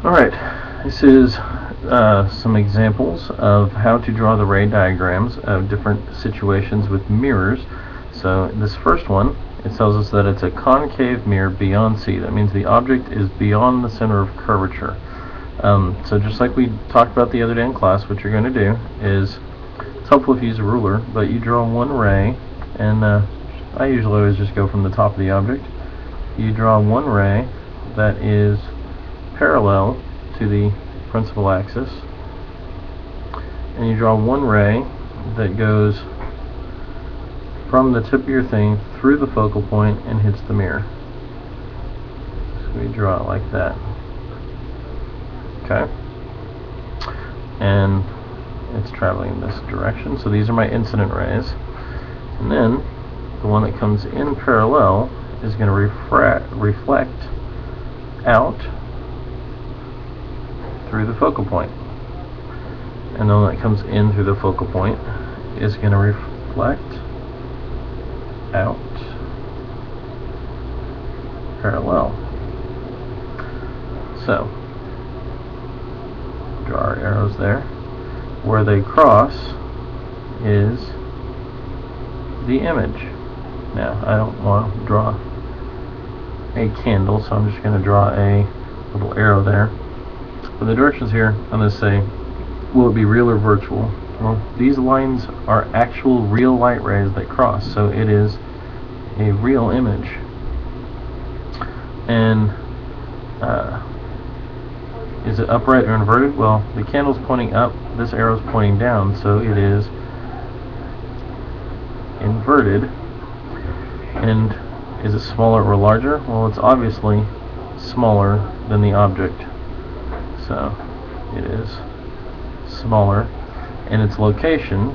Alright, this is some examples of how to draw the ray diagrams of different situations with mirrors. So this first one, it tells us that it's a concave mirror beyond C. That means the object is beyond the center of curvature. So just like we talked about the other day in class, what you're going to do is, it's helpful if you use a ruler, but you draw one ray, and I usually always just go from the top of the object. You draw one ray that is parallel to the principal axis, and you draw one ray that goes from the tip of your thing through the focal point and hits the mirror. So we draw it like that. Okay? And it's traveling in this direction, so these are my incident rays. And then the one that comes in parallel is going to reflect out through the focal point. And the one that comes in through the focal point is going to reflect out parallel. So, draw our arrows there. Where they cross is the image. Now, I don't want to draw a candle, so I'm just going to draw a little arrow there. For the directions here, I'm going to say, will it be real or virtual? Well, these lines are actual real light rays that cross, so it is a real image. And is it upright or inverted? Well, the candle's pointing up, this arrow's pointing down, so it is inverted. And is it smaller or larger? Well, it's obviously smaller than the object. So it is smaller, and its location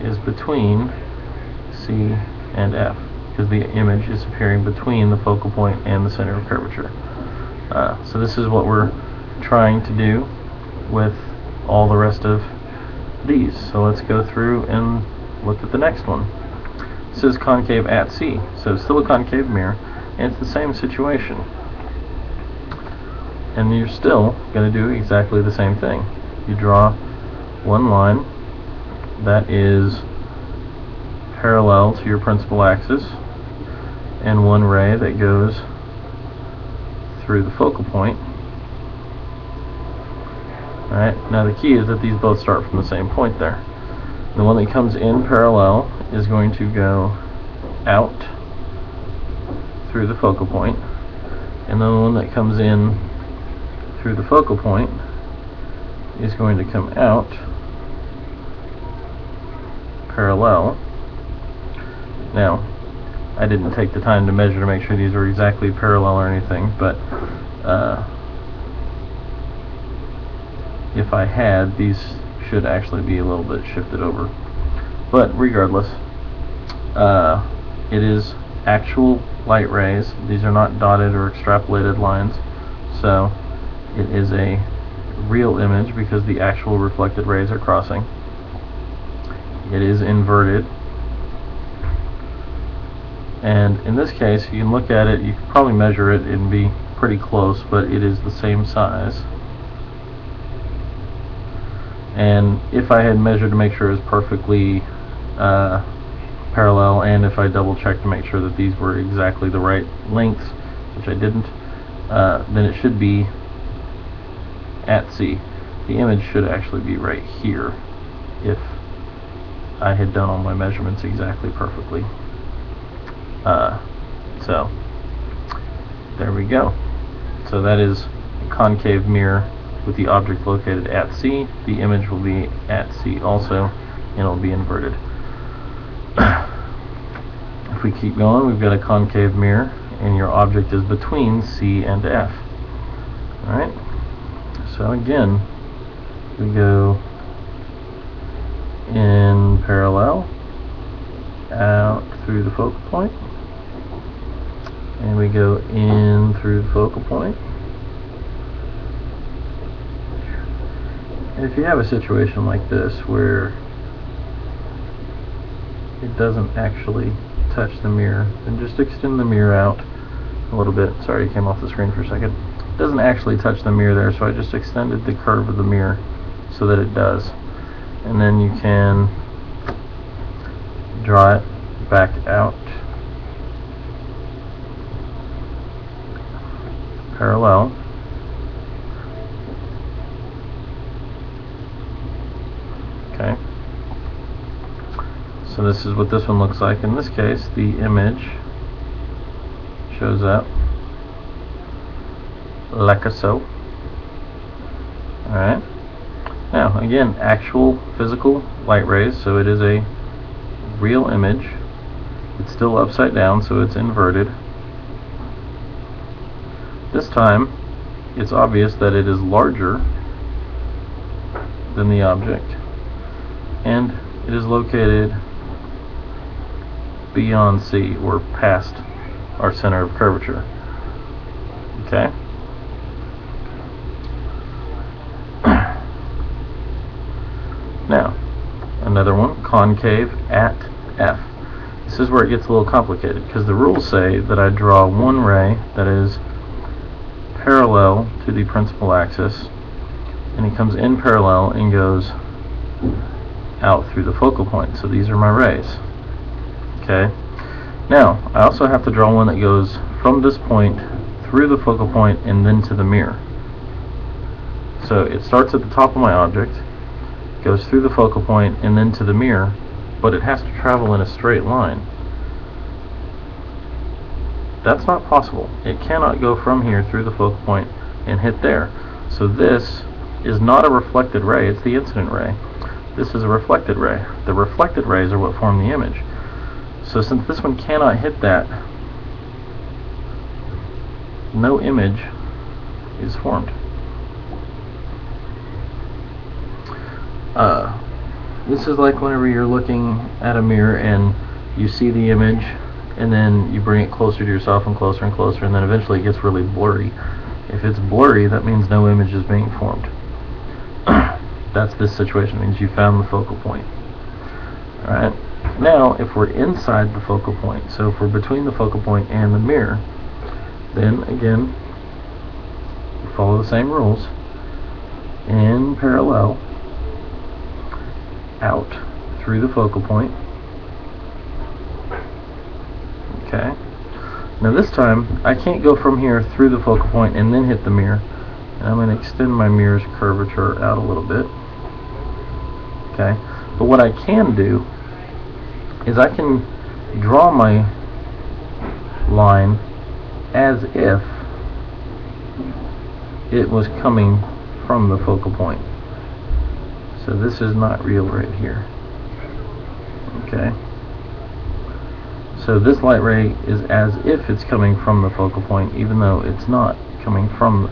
is between C and F, because the image is appearing between the focal point and the center of curvature. So this is what we're trying to do with all the rest of these. So let's go through and look at the next one. It says concave at C, so it's still a concave mirror, and it's the same situation. And you're still going to do exactly the same thing. You draw one line that is parallel to your principal axis, and one ray that goes through the focal point. Alright, now the key is that these both start from the same point there. The one that comes in parallel is going to go out through the focal point, and the one that comes in through the focal point is going to come out parallel. Now, I didn't take the time to measure to make sure these are exactly parallel or anything, but if I had, these should actually be a little bit shifted over. But regardless, it is actual light rays. These are not dotted or extrapolated lines, so it is a real image because the actual reflected rays are crossing. It is inverted, and in this case you can look at it, you can probably measure it and be pretty close, but it is the same size. And if I had measured to make sure it was perfectly parallel, and if I double checked to make sure that these were exactly the right lengths, which I didn't, then it should be at C. The image should actually be right here if I had done all my measurements exactly perfectly. So there we go. So that is a concave mirror with the object located at C. The image will be at C also, and it'll be inverted. If we keep going, we've got a concave mirror, and your object is between C and F. Alright, so again, we go in parallel, out through the focal point, and we go in through the focal point. And if you have a situation like this where it doesn't actually touch the mirror, then just extend the mirror out a little bit. Sorry, it came off the screen for a second. It doesn't actually touch the mirror there, so I just extended the curve of the mirror so that it does. And then you can draw it back out parallel. Okay. So this is what this one looks like. In this case, the image shows up like so. Alright. Now, again, actual physical light rays, so it is a real image. It's still upside down, so it's inverted. This time, it's obvious that it is larger than the object, and it is located beyond C, or past our center of curvature. Okay? Now, another one, concave at F. This is where it gets a little complicated, because the rules say that I draw one ray that is parallel to the principal axis, and it comes in parallel and goes out through the focal point. So these are my rays. Okay. Now, I also have to draw one that goes from this point through the focal point and then to the mirror. So it starts at the top of my object, goes through the focal point and then to the mirror, but it has to travel in a straight line. That's not possible. It cannot go from here through the focal point and hit there. So this is not a reflected ray, it's the incident ray. This is a reflected ray. The reflected rays are what form the image. So since this one cannot hit that, no image is formed. This is like whenever you're looking at a mirror and you see the image, and then you bring it closer to yourself and closer and closer, and then eventually it gets really blurry. If it's blurry, that means no image is being formed. That's this situation. It means you found the focal point. Alright. Now, if we're inside the focal point, so if we're between the focal point and the mirror, then again, we follow the same rules. In parallel, out through the focal point. Okay. Now this time, I can't go from here through the focal point and then hit the mirror. And I'm going to extend my mirror's curvature out a little bit. Okay. But what I can do is I can draw my line as if it was coming from the focal point. So this is not real right here. Okay. So this light ray is as if it's coming from the focal point, even though it's not coming from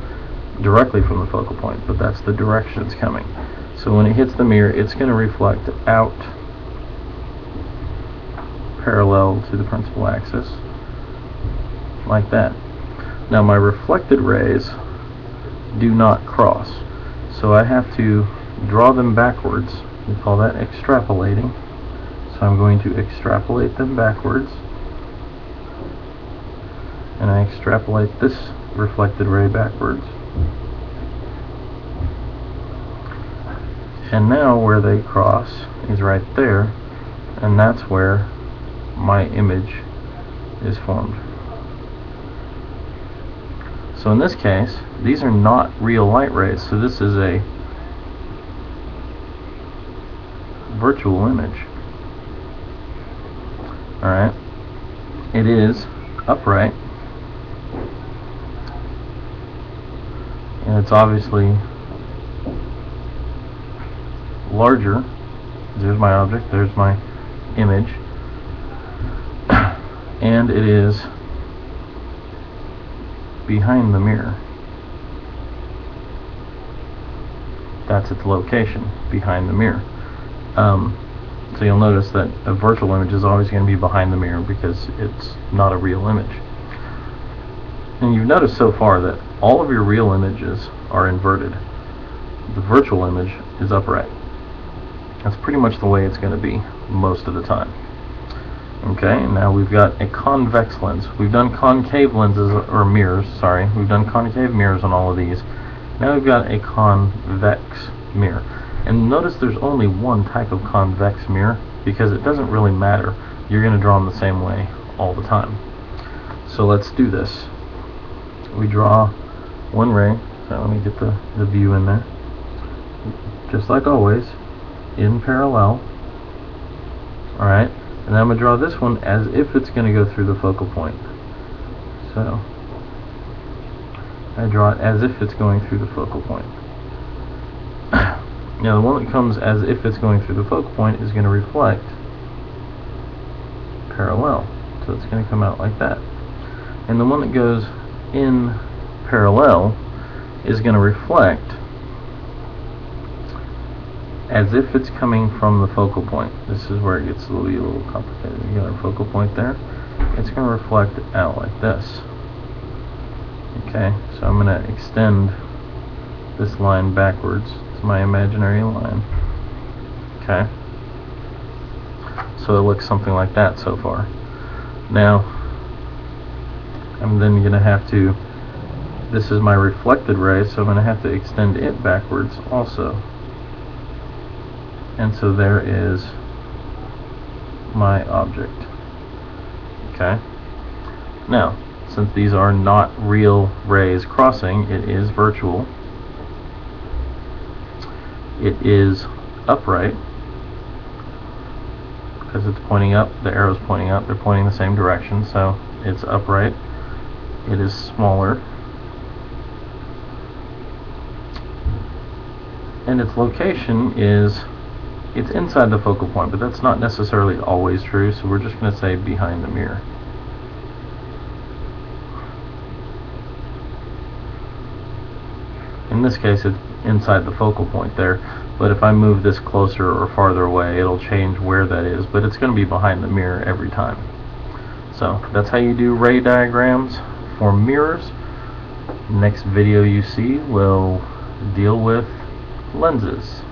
directly from the focal point, but that's the direction it's coming. So when it hits the mirror, it's going to reflect out parallel to the principal axis, like that. Now my reflected rays do not cross, so I have to draw them backwards. We call that extrapolating. So I'm going to extrapolate them backwards, and I extrapolate this reflected ray backwards. And now where they cross is right there, and that's where my image is formed. So in this case, these are not real light rays, so this is a virtual image. Alright, it is upright, and it's obviously larger. There's my object, there's my image, and it is behind the mirror. That's its location, behind the mirror. So you'll notice that a virtual image is always going to be behind the mirror because it's not a real image. And you've noticed so far that all of your real images are inverted. The virtual image is upright. That's pretty much the way it's going to be most of the time. Okay, now we've got a convex lens. We've done concave lenses, or mirrors, sorry. We've done concave mirrors on all of these. Now we've got a convex mirror. And notice there's only one type of convex mirror, because it doesn't really matter. You're going to draw them the same way all the time. So let's do this. We draw one ray. So let me get the view in there. Just like always, in parallel. Alright, and then I'm going to draw this one as if it's going to go through the focal point. So I draw it as if it's going through the focal point. Now the one that comes as if it's going through the focal point is going to reflect parallel. So it's going to come out like that. And the one that goes in parallel is going to reflect as if it's coming from the focal point. This is where it gets a little complicated. You got a focal point there. It's going to reflect out like this. Okay, so I'm going to extend this line backwards. It's my imaginary line. Okay. So it looks something like that so far. Now, I'm then going to have to, this is my reflected ray, so I'm going to have to extend it backwards also. And so there is my object. Okay. Now, since these are not real rays crossing, it is virtual. It is upright because it's pointing up, the arrow's pointing up, they're pointing the same direction, so it's upright. It is smaller. And its location is, it's inside the focal point, but that's not necessarily always true, so we're just going to say behind the mirror. In this case, it's inside the focal point there, but if I move this closer or farther away, it'll change where that is, but it's going to be behind the mirror every time. So that's how you do ray diagrams for mirrors. Next video you see will deal with lenses.